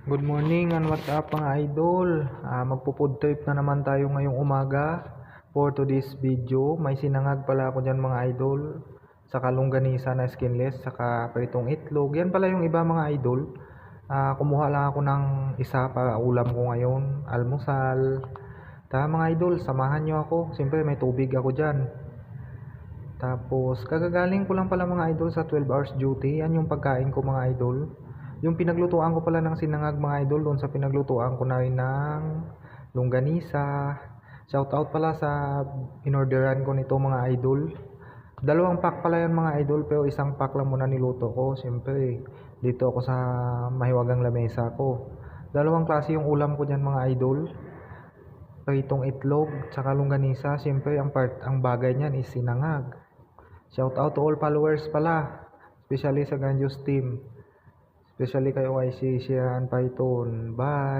Good morning and what's up mga idol. Magpo-food trip na naman tayo ngayong umaga. For today's video, may sinangag pala ako dyan mga idol. Saka longganisa na skinless, saka pritong itlog. Yan pala yung iba mga idol. Kumuha lang ako ng isa para ulam ko ngayon. Almusal. Mga idol, samahan nyo ako. Siyempre may tubig ako dyan. Tapos kagagaling ko lang pala mga idol sa 12 hours duty. Yan yung pagkain ko mga idol. Yung pinaglutuan ko pala ng sinangag mga idol, doon sa pinaglutuan ko na rin ng longganisa. Shoutout pala sa inorderan ko nito mga idol. 2 pack pala yan mga idol, pero 1 pack lang muna niluto ko. Siyempre, dito ako sa mahiwagang lamesa ko. 2 klase yung ulam ko dyan mga idol. Pritong itlog, tsaka longganisa. Siyempre, ang bagay niyan is sinangag. Shoutout to all followers pala, especially sa Ganjus team. Especially kayo kay si Sian Python. Bye!